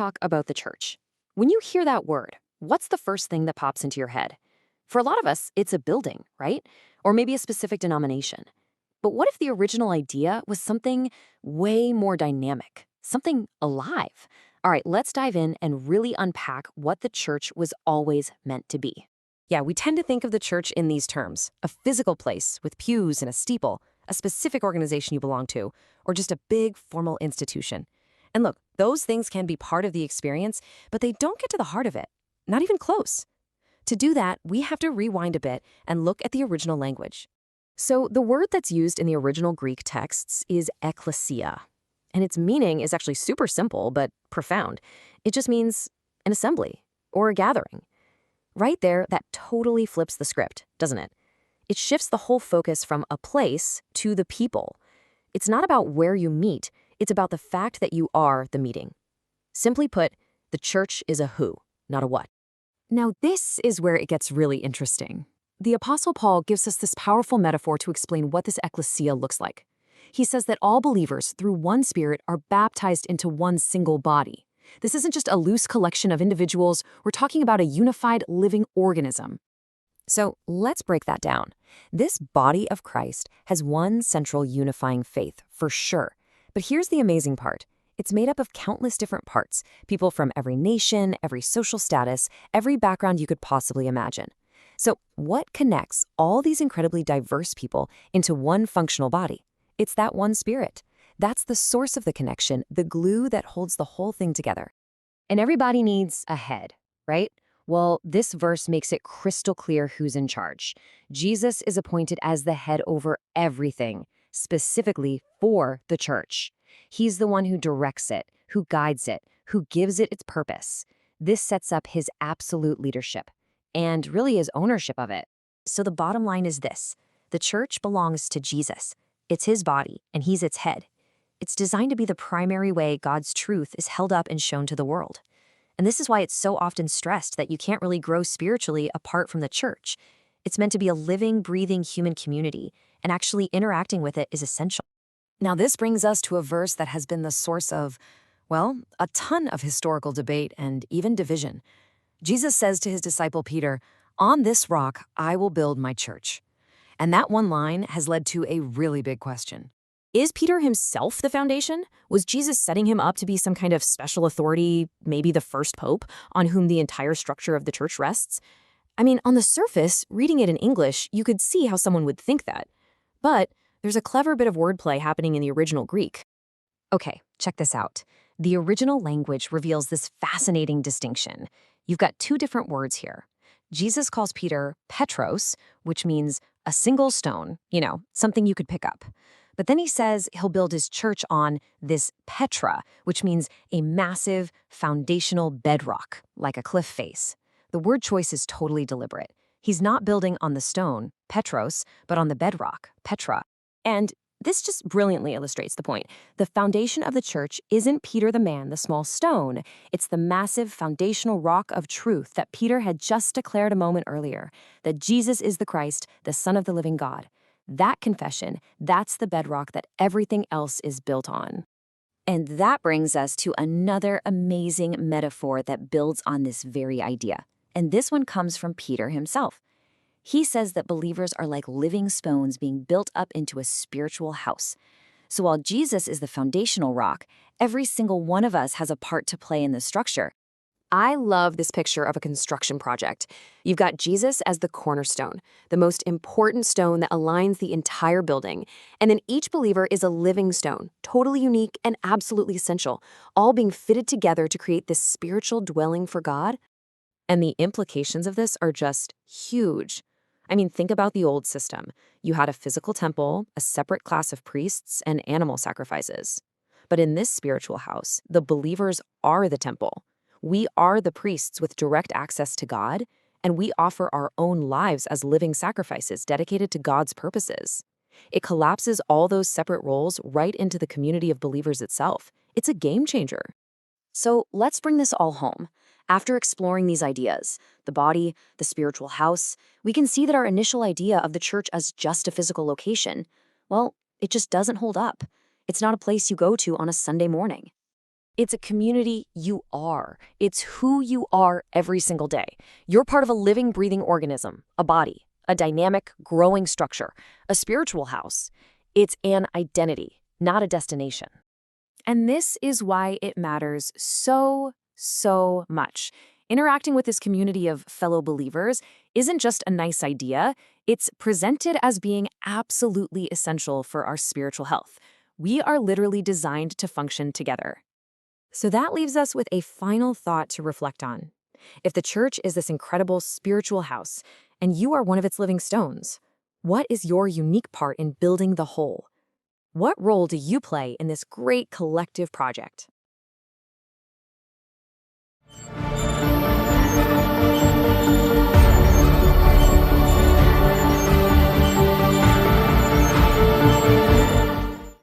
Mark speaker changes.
Speaker 1: talk about the church. When you hear that word, what's the first thing that pops into your head? For a lot of us, it's a building, right? Or maybe a specific denomination. But what if the original idea was something way more dynamic, something alive? All right, let's dive in and really unpack what the church was always meant to be. Yeah, we tend to think of the church in these terms: a physical place with pews and a steeple, a specific organization you belong to, or just a big formal institution. And look, those things can be part of the experience, but they don't get to the heart of it. Not even close. To do that, we have to rewind a bit and look at the original language. So the word that's used in the original Greek texts is ekklesia. And its meaning is actually super simple but profound. It just means an assembly or a gathering. Right there, that totally flips the script, doesn't it? It shifts the whole focus from a place to the people. It's not about where you meet, it's about the fact that you are the meeting. Simply put, the church is a who, not a what. Now, this is where it gets really interesting. The Apostle Paul gives us this powerful metaphor to explain what this ekklesia looks like. He says that all believers, through one Spirit, are baptized into one single body. This isn't just a loose collection of individuals, we're talking about a unified living organism. So let's break that down. This body of Christ has one central unifying faith, for sure. But here's the amazing part. It's made up of countless different parts, people from every nation, every social status, every background you could possibly imagine. So what connects all these incredibly diverse people into one functional body? It's that one Spirit. That's the source of the connection, the glue that holds the whole thing together. And everybody needs a head, right? Well, this verse makes it crystal clear who's in charge. Jesus is appointed as the head over everything, specifically for the church. He's the one who directs it, who guides it, who gives it its purpose. This sets up his absolute leadership and really his ownership of it. So the bottom line is this: the church belongs to Jesus. It's his body, and he's its head. It's designed to be the primary way God's truth is held up and shown to the world. And this is why it's so often stressed that you can't really grow spiritually apart from the church. It's meant to be a living, breathing human community, and actually interacting with it is essential. Now, this brings us to a verse that has been the source of, well, a ton of historical debate and even division. Jesus says to his disciple Peter, "On this rock I will build my church." And that one line has led to a really big question. Is Peter himself the foundation? Was Jesus setting him up to be some kind of special authority, maybe the first pope, on whom the entire structure of the church rests? I mean, on the surface, reading it in English, you could see how someone would think that. But there's a clever bit of wordplay happening in the original Greek. Okay, check this out. The original language reveals this fascinating distinction. You've got two different words here. Jesus calls Peter Petros, which means a single stone, something you could pick up. But then he says he'll build his church on this Petra, which means a massive foundational bedrock, like a cliff face. The word choice is totally deliberate. He's not building on the stone, Petros, but on the bedrock, Petra. And this just brilliantly illustrates the point. The foundation of the church isn't Peter the man, the small stone. It's the massive foundational rock of truth that Peter had just declared a moment earlier, that Jesus is the Christ, the Son of the living God. That confession, that's the bedrock that everything else is built on. And that brings us to another amazing metaphor that builds on this very idea. And this one comes from Peter himself. He says that believers are like living stones being built up into a spiritual house. So while Jesus is the foundational rock, every single one of us has a part to play in the structure. I love this picture of a construction project. You've got Jesus as the cornerstone, the most important stone that aligns the entire building. And then each believer is a living stone, totally unique and absolutely essential, all being fitted together to create this spiritual dwelling for God. And the implications of this are just huge. I mean, think about the old system. You had a physical temple, a separate class of priests, and animal sacrifices. But in this spiritual house, the believers are the temple. We are the priests with direct access to God, and we offer our own lives as living sacrifices dedicated to God's purposes. It collapses all those separate roles right into the community of believers itself. It's a game changer. So let's bring this all home. After exploring these ideas, the body, the spiritual house, we can see that our initial idea of the church as just a physical location, well, it just doesn't hold up. It's not a place you go to on a Sunday morning. It's a community you are. It's who you are every single day. You're part of a living, breathing organism, a body, a dynamic, growing structure, a spiritual house. It's an identity, not a destination.
Speaker 2: And this is why it matters so much. Interacting with this community of fellow believers isn't just a nice idea, it's presented as being absolutely essential for our spiritual health. We are literally designed to function together. So that leaves us with a final thought to reflect on. If the church is this incredible spiritual house, and you are one of its living stones, what is your unique part in building the whole? What role do you play in this great collective project?